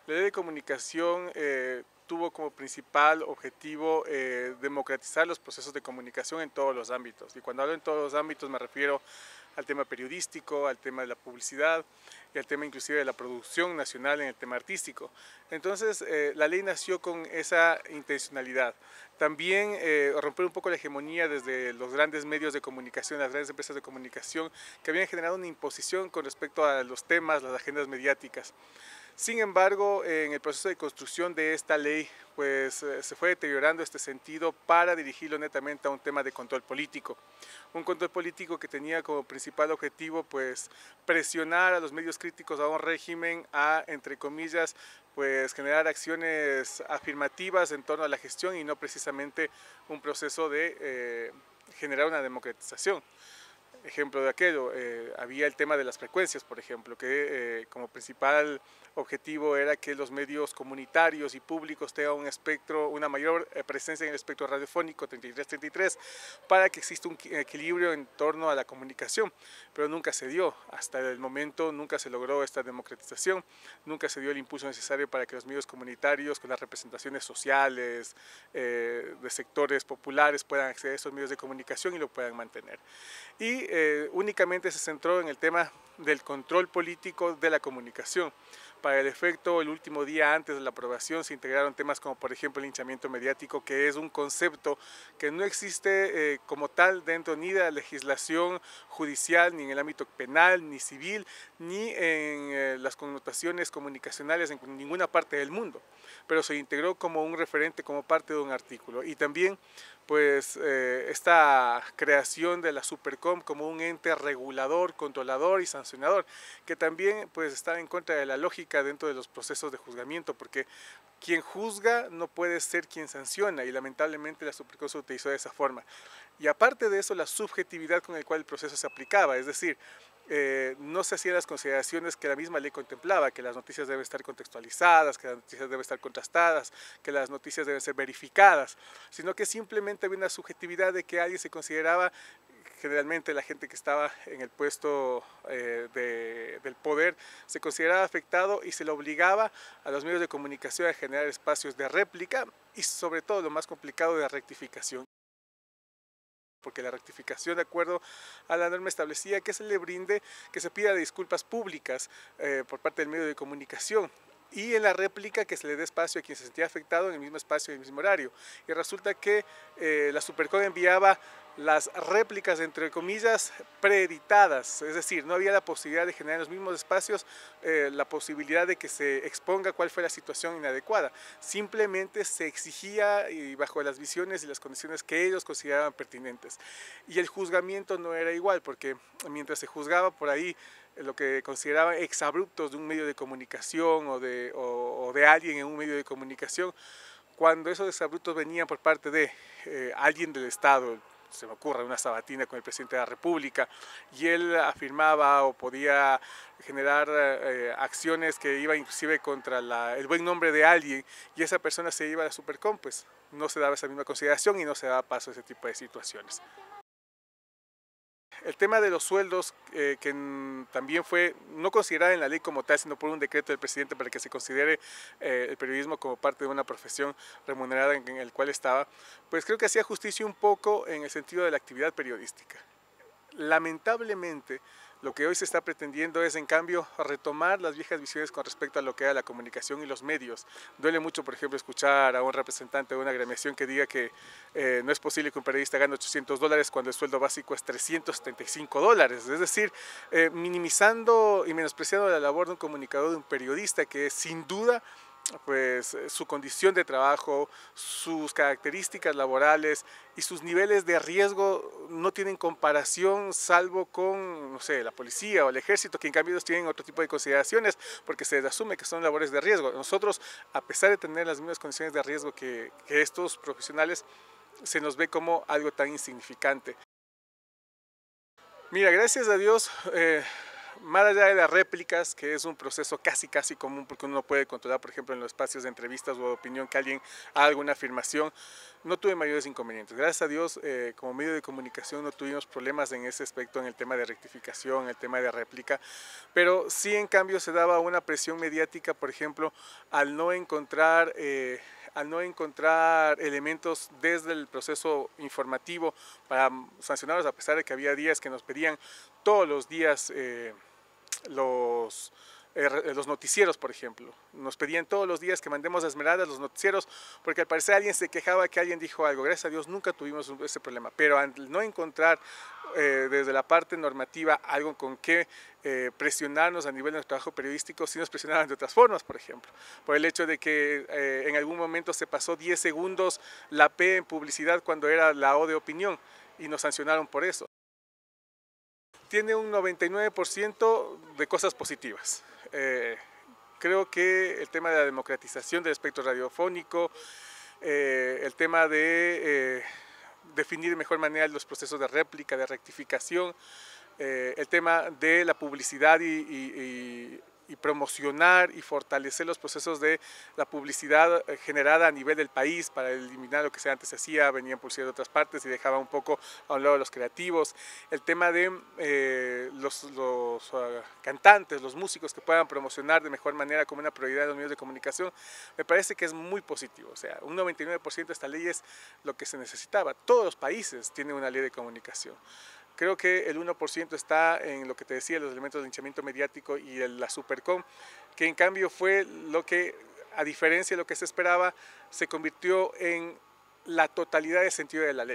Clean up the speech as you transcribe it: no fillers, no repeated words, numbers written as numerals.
La ley de comunicación tuvo como principal objetivo democratizar los procesos de comunicación en todos los ámbitos. Y cuando hablo en todos los ámbitos me refiero al tema periodístico, al tema de la publicidad y al tema inclusive de la producción nacional en el tema artístico. Entonces la ley nació con esa intencionalidad. También romper un poco la hegemonía desde los grandes medios de comunicación, las grandes empresas de comunicación que habían generado una imposición con respecto a los temas, las agendas mediáticas. Sin embargo, en el proceso de construcción de esta ley, pues se fue deteriorando este sentido para dirigirlo netamente a un tema de control político. Un control político que tenía como principal objetivo, pues, presionar a los medios críticos a un régimen a, entre comillas, pues generar acciones afirmativas en torno a la gestión y no precisamente un proceso de generar una democratización. Ejemplo de aquello, había el tema de las frecuencias, por ejemplo, que como principal objetivo era que los medios comunitarios y públicos tengan un espectro, una mayor presencia en el espectro radiofónico 33-33 para que exista un equilibrio en torno a la comunicación, pero nunca se dio, hasta el momento nunca se logró esta democratización, nunca se dio el impulso necesario para que los medios comunitarios con las representaciones sociales, de sectores populares puedan acceder a estos medios de comunicación y lo puedan mantener. Y únicamente se centró en el tema del control político de la comunicación. Para el efecto, el último día antes de la aprobación se integraron temas como por ejemplo el linchamiento mediático, que es un concepto que no existe como tal dentro ni de la legislación judicial, ni en el ámbito penal, ni civil, ni en las connotaciones comunicacionales en ninguna parte del mundo, pero se integró como un referente, como parte de un artículo. Y también pues esta creación de la Supercom como un ente regulador, controlador y sancionador, que también pues está en contra de la lógica dentro de los procesos de juzgamiento, porque quien juzga no puede ser quien sanciona, y lamentablemente la Supercom se utilizó de esa forma. Y aparte de eso, la subjetividad con la cual el proceso se aplicaba, es decir, no se hacían las consideraciones que la misma ley contemplaba, que las noticias deben estar contextualizadas, que las noticias deben estar contrastadas, que las noticias deben ser verificadas, sino que simplemente había una subjetividad de que alguien se consideraba, generalmente la gente que estaba en el puesto del poder, se consideraba afectado y se le obligaba a los medios de comunicación a generar espacios de réplica y sobre todo lo más complicado, de rectificación, porque la rectificación, de acuerdo a la norma, establecía que se le brinde, que se pida disculpas públicas por parte del medio de comunicación, y en la réplica que se le dé espacio a quien se sentía afectado en el mismo espacio y en el mismo horario. Y resulta que la Supercom enviaba las réplicas, entre comillas, preeditadas, es decir, no había la posibilidad de generar en los mismos espacios la posibilidad de que se exponga cuál fue la situación inadecuada. Simplemente se exigía, y bajo las visiones y las condiciones que ellos consideraban pertinentes. Y el juzgamiento no era igual, porque mientras se juzgaba por ahí lo que consideraban exabruptos de un medio de comunicación o de alguien en un medio de comunicación, cuando esos exabruptos venían por parte de alguien del Estado, se me ocurre una sabatina con el presidente de la República, y él afirmaba o podía generar acciones que iban inclusive contra el buen nombre de alguien, y esa persona se iba a la Supercom, pues no se daba esa misma consideración y no se daba paso a ese tipo de situaciones. El tema de los sueldos, que también fue no considerada en la ley como tal, sino por un decreto del presidente para que se considere el periodismo como parte de una profesión remunerada en el cual estaba, pues creo que hacía justicia un poco en el sentido de la actividad periodística. Lamentablemente, lo que hoy se está pretendiendo es, en cambio, retomar las viejas visiones con respecto a lo que era la comunicación y los medios. Duele mucho, por ejemplo, escuchar a un representante de una agremiación que diga que no es posible que un periodista gane $800 cuando el sueldo básico es $375. Es decir, minimizando y menospreciando la labor de un comunicador, de un periodista, que sin duda pues su condición de trabajo, sus características laborales y sus niveles de riesgo no tienen comparación, salvo con, no sé, la policía o el ejército, que en cambio ellos tienen otro tipo de consideraciones porque se asume que son labores de riesgo. Nosotros, a pesar de tener las mismas condiciones de riesgo que estos profesionales, se nos ve como algo tan insignificante. Mira, gracias a Dios, más allá de las réplicas, que es un proceso casi común porque uno puede controlar, por ejemplo, en los espacios de entrevistas o de opinión que alguien haga alguna afirmación, no tuve mayores inconvenientes. Gracias a Dios, como medio de comunicación no tuvimos problemas en ese aspecto, en el tema de rectificación, en el tema de réplica, pero sí en cambio se daba una presión mediática, por ejemplo, al no encontrar elementos desde el proceso informativo para sancionarlos, a pesar de que había días que nos pedían todos los días los noticieros, por ejemplo. Nos pedían todos los días que mandemos a Esmeraldas los noticieros, porque al parecer alguien se quejaba que alguien dijo algo. Gracias a Dios nunca tuvimos ese problema, pero al no encontrar desde la parte normativa algo con que presionarnos a nivel de nuestro trabajo periodístico, sí nos presionaban de otras formas, por ejemplo, por el hecho de que en algún momento se pasó 10 segundos la P en publicidad cuando era la O de opinión y nos sancionaron por eso. Tiene un 99% de cosas positivas. Creo que el tema de la democratización del espectro radiofónico, el tema de definir de mejor manera los procesos de réplica, de rectificación, el tema de la publicidad y promocionar y fortalecer los procesos de la publicidad generada a nivel del país para eliminar lo que antes se hacía, venían publicidad de otras partes y dejaba un poco a un lado a los creativos, el tema de los cantantes, los músicos que puedan promocionar de mejor manera como una prioridad de los medios de comunicación, me parece que es muy positivo. O sea, un 99% de esta ley es lo que se necesitaba. Todos los países tienen una ley de comunicación. Creo que el 1% está en lo que te decía, los elementos de linchamiento mediático y la Supercom, que en cambio fue lo que, a diferencia de lo que se esperaba, se convirtió en la totalidad de sentido de la ley.